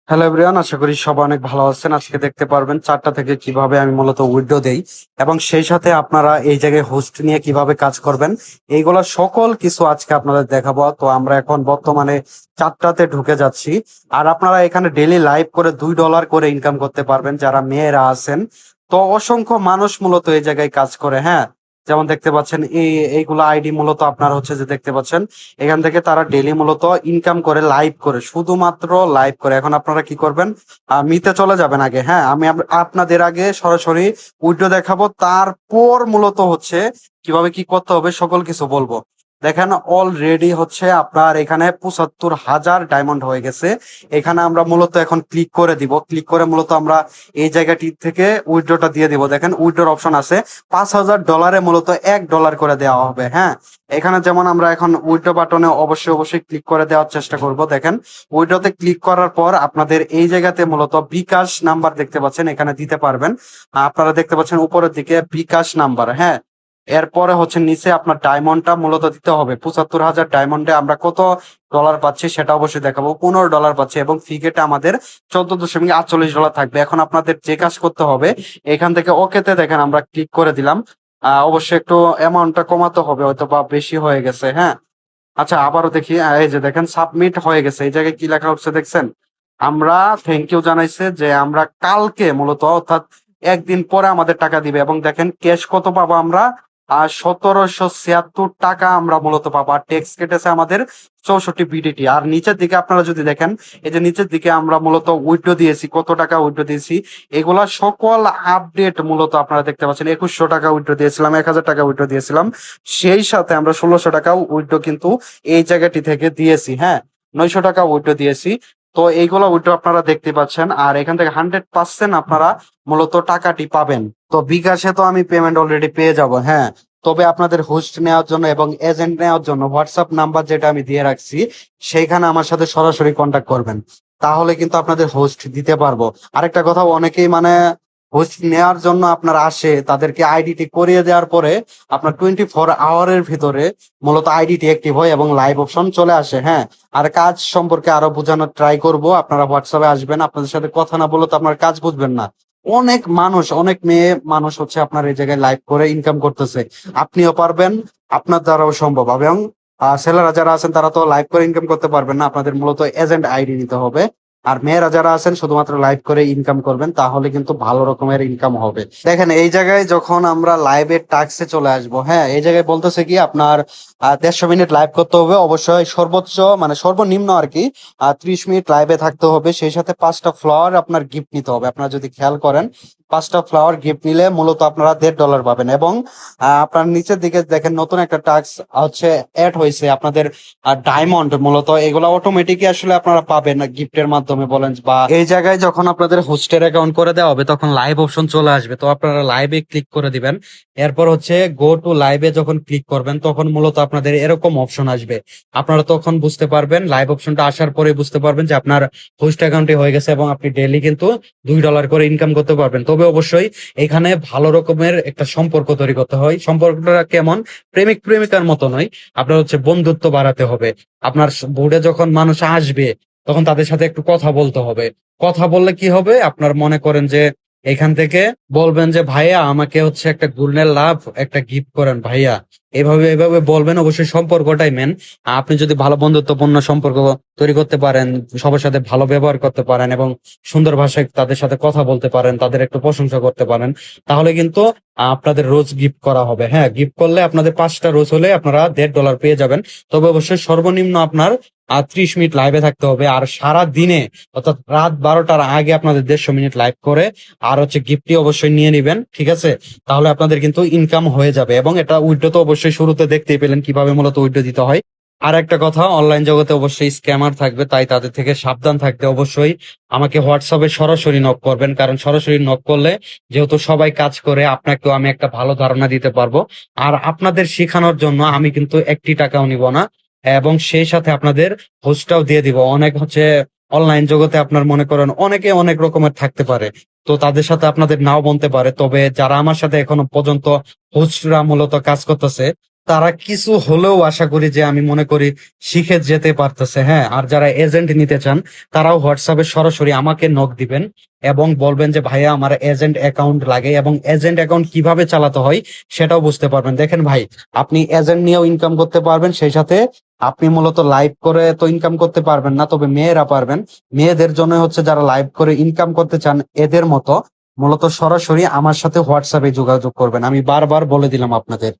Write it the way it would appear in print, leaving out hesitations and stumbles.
Hello everyone, আশা করি সবাই অনেক ভালো আছেন। আজকে দেখতে পারবেন 4টা থেকে কিভাবে আমি মূলত উইথড্র দেই এবং সেই সাথে আপনারা এই জায়গায় হোস্ট নিয়ে কিভাবে কাজ করবেন, এইগুলা সকল কিছু আজকে আপনাদের দেখাবো। তো আমরা এখন বর্তমানে 4টাতে ঢুকে যাচ্ছি। আর আপনারা এখানে ডেইলি লাইভ করে $2 করে ইনকাম করতে পারবেন যারা মেয়েরা আছেন। তো অসংখ্য মানুষ মূলত এই জায়গায় কাজ করে, হ্যাঁ। যেমন দেখতে পাচ্ছেন এইগুলো আইডি মূলত আপনার হচ্ছে যে দেখতে পাচ্ছেন এখান থেকে তারা ডেলি মূলত ইনকাম করে লাইভ করে, শুধুমাত্র লাইভ করে। এখন আপনারা কি করবেন, মিতে চলে যাবেন আগে, হ্যাঁ। আমি আপনাদের আগে সরাসরি উইড্রো দেখাবো, তারপর মূলত হচ্ছে কিভাবে কি করতে হবে সকল কিছু বলবো। দেখেন অলরেডি হচ্ছে আপনার এখানে ৭৫,০০০ ডায়মন্ড হয়ে গেছে। এখানে আমরা মূলত এখন ক্লিক করে দিব, ক্লিক করে মূলত আমরা এই জায়গাটি থেকে উইড্রোটা দিয়ে দিব। দেখেন উইড্রোর অপশন আছে, $৫,০০০ মূলত $1 করে দেওয়া হবে, হ্যাঁ। এখানে যেমন আমরা এখন উইড্রো বাটনে অবশ্যই ক্লিক করে দেওয়ার চেষ্টা করব। দেখেন উইড্রোতে ক্লিক করার পর আপনাদের এই জায়গাতে মূলত বিকাশ নাম্বার দেখতে পাচ্ছেন, এখানে দিতে পারবেন। আপনারা দেখতে পাচ্ছেন উপরের দিকে বিকাশ নাম্বার, হ্যাঁ। এরপরে হচ্ছে নিচে আপনার ডায়মন্ডটা মূলত দিতে হবে। ৭৫,০০০ ডায়মন্ডে আমরা কত ডলার পাচ্ছি সেটা অবশ্যই দেখাবো। $15 পাচ্ছি এবং ফিগেটা আমাদের $14.48 থাকবে। এখন আপনাদের যে কাজ করতে হবে, এখান থেকে ওকেতে দেখেন আমরা ক্লিক করে দিলাম। অবশ্যই একটু অ্যামাউন্টটা কমাতে হবে, হয়তো বা বেশি হয়ে গেছে, হ্যাঁ। আচ্ছা আবারও দেখি, এই যে দেখেন সাবমিট হয়ে গেছে। এই জায়গায় কি লেখা হচ্ছে দেখছেন, আমরা থ্যাংক ইউ জানাইছে যে আমরা কালকে মূলত অর্থাৎ একদিন পরে আমাদের টাকা দিবে। এবং দেখেন ক্যাশ কত পাবো আমরা, ১৭৭৬ টাকা আমরা মূলত পাবো। আর ট্যাক্স কেটেছে আমাদের ৬৪ বিডিটি। আর নিচের দিকে আপনারা যদি দেখেন, এই যে নিচের দিকে আমরা মূলত উইথড্র দিয়েছি, কত টাকা উইথড্র দিয়েছি, এগুলা সকল আপডেট মূলত আপনারা দেখতে পাচ্ছেন। ২১০০ টাকা উইথড্র দিয়েছিলাম, ১,০০০ টাকা উইথড্র দিয়েছিলাম, সেই সাথে আমরা ১৬০০ টাকাও উইথড্র কিন্তু এই জায়গাটি থেকে দিয়েছি, হ্যাঁ। ৯০০ টাকা উইথড্র দিয়েছি। তো এইগুলা উইথড্র আপনারা দেখতে পাচ্ছেন। আর এখান থেকে 100% আপনারা মূলত টাকাটি পাবেন। তো বিকাশে তো আমি পেমেন্ট অলরেডি পেয়ে যাব, হ্যাঁ। তবে আপনাদের হোস্ট নেওয়ার জন্য এবং এজেন্ট নেওয়ার জন্য হোয়াটসঅ্যাপ নাম্বার যেটা আমি দিয়ে রাখছি, সেইখানে আমার সাথে সরাসরি কন্ট্যাক্ট করবেন, তাহলে কিন্তু আপনাদের হোস্ট দিতে পারবো। আরেকটা কথা, অনেকেই মানে হোস্ট নেওয়ার জন্য আপনার আসে, তাদেরকে আইডিটি করিয়ে দেওয়ার পরে আপনার 24 আওয়ারের ভিতরে মূলত আইডিটি অ্যাক্টিভ হয় এবং লাইভ অপশন চলে আসে, হ্যাঁ। আর কাজ সম্পর্কে আরো বোঝানোর ট্রাই করব। আপনারা হোয়াটসঅ্যাপে আসবেন, আপনাদের সাথে কথা না বলে তো আপনার কাজ বুঝবেন না। অনেক মানুষ, অনেক মেয়ে মানুষ হচ্ছে আপনার এই জায়গায় লাইভ করে ইনকাম করতেছে। আপনিও পারবেন, আপনার দ্বারাও সম্ভব। এবং ছেলেরা যারা আছেন তারা তো লাইভ করে ইনকাম করতে পারবেন না, আপনাদের মূলত এজেন্ট আইডি নিতে হবে। আর মেয়েরা যারা আছেন শুধুমাত্র লাইভ করে ইনকাম করবেন, তাহলে কিন্তু ভালো রকমের ইনকাম হবে। দেখেন এই জায়গায় যখন আমরা লাইভের টাস্কে চলে আসবো, হ্যাঁ, এই জায়গায় বলতেছে কি আপনার ১৫০ মিনিট লাইভ করতে হবে। অবশ্যই সর্বোচ্চ মানে সর্বনিম্ন আর কি ৩০ মিনিট লাইভে থাকতে হবে। সেই সাথে 5টা ফ্লাওয়ার আপনার গিফট নিতে হবে। আপনারা যদি খেয়াল করেন, 5টা ফ্লাওয়ার গিফট নিলে মূলত আপনারা $১.৫ পাবেন। এবং আপনার নিচের দিকে দেখেন নতুন একটা টাস্ক হচ্ছে অ্যাড হয়েছে আপনাদের, ডায়মন্ড মূলত এগুলো অটোমেটিকই আসলে আপনারা পাবেন গিফটের মাধ্যমে বলেন। বা এই জায়গায় যখন আপনাদের হোস্টের অ্যাকাউন্ট করে দেওয়া হবে তখন লাইভ অপশন চলে আসবে, তো আপনারা লাইভে ক্লিক করে দিবেন। এরপর হচ্ছে গো টু লাইভে যখন ক্লিক করবেন তখন মূলত আপনাদের এরকম অপশন আসবে। আপনারা তখন বুঝতে পারবেন, লাইভ অপশনটা আসার পরে বুঝতে পারবেন যে আপনার হোস্ট অ্যাকাউন্টে হয়ে গেছে এবং আপনি ডেইলি কিন্তু $2 করে ইনকাম করতে পারবেন। তবে অবশ্যই এখানে ভালো রকমের একটা সম্পর্ক তৈরি করতে হয়। সম্পর্কটা কেমন, প্রেমিক প্রেমিকার মতো নয়, আপনার হচ্ছে বন্ধুত্ব বাড়াতে হবে। আপনার বোর্ডে যখন মানুষ আসবে তখন তাদের সাথে একটু কথা বলতে হবে। কথা বললে কি হবে, আপনার মনে করেন যে এখান থেকে বলবেন যে ভাইয়া আমাকে হচ্ছে একটা গুড়নের লাভ একটা গিফট করেন ভাইয়া, এভাবে এভাবে বলবেন। অবশ্যই সম্পর্কটাই মেন। আপনি যদি ভালো বন্ধুত্বপূর্ণ সম্পর্ক তৈরি করতে পারেন, সবার সাথে ভালো ব্যবহার করতে পারেন এবং সুন্দর ভাষায় তাদের সাথে কথা বলতে পারেন, তাদের একটু প্রশংসা করতে পারেন, তাহলে কিন্তু আপনাদের রোজ গিফট করা হবে। হ্যাঁ, গিফট করলে আপনাদের 5টা রোজ হলে আপনারা $1.৫ পেয়ে যাবেন। তবে অবশ্যই সর্বনিম্ন আপনার ৩০ মিনিট লাইভে থাকতে হবে। আর সারা দিনে অর্থাৎ রাত 12টার আগে আপনাদের ১৫০ মিনিট লাইভ করে আর হচ্ছে গিফটটি অবশ্যই নিয়ে নিবেন, ঠিক আছে। তাহলে আপনাদের কিন্তু ইনকাম হয়ে যাবে। এবং এটা উইথড্র তো অবশ্যই শুরুতে দেখতেই পেলেন কিভাবে মূলত উইথড্র দিতে হয়। আর একটা কথা, অনলাইন জগতে অবশ্যই স্ক্যামার থাকবে, তাই তাদের থেকে সাবধান থাকতে অবশ্যই আমাকে হোয়াটসঅ্যাপে সরাসরি নক করবেন। কারণ সরাসরি নক করলে যেহেতু সবাই কাজ করে, আপনাকেও আমি একটা ভালো ধারণা দিতে পারবো। আর আপনাদের শেখানোর জন্য আমি কিন্তু একটি টাকাও নিব না, এবং সেই সাথে আপনাদের হোস্টটাও দিয়ে দিব। অনেক হচ্ছে অনলাইন জগতে আপনার মনে করেন অনেকে অনেক রকমের থাকতে পারে, তো তাদের সাথে আপনাদের নাও বলতে পারে। তবে যারা আমার সাথে এখনো পর্যন্ত হোস্টরা মূলত কাজ করতেছে, তারা কিছু হলেও আশা করি যে আমি মনে করি শিখে যেতে পারতেছে। হ্যাঁ, আর যারা এজেন্ট নিতে চান তারাও হোয়াটসঅ্যাপে সরাসরি আমাকে নক দিবেন এবং বলবেন যে ভাইয়া আমার এজেন্ট অ্যাকাউন্ট লাগে, এবং এজেন্ট অ্যাকাউন্ট কিভাবে চালাতে হয় সেটাও বুঝতে পারবেন। দেখেন ভাই, আপনি এজেন্ট নিয়েও ইনকাম করতে পারবেন, সেই সাথে আপনি মূলত লাইভ করে তো ইনকাম করতে পারবেন না, তবে মেয়েরা পারবেন। মেয়েদের জন্য হচ্ছে যারা লাইভ করে ইনকাম করতে চান এদের মতো মূলত সরাসরি আমার সাথে হোয়াটসঅ্যাপে যোগাযোগ করবেন। আমি বারবার বলে দিলাম আপনাদের।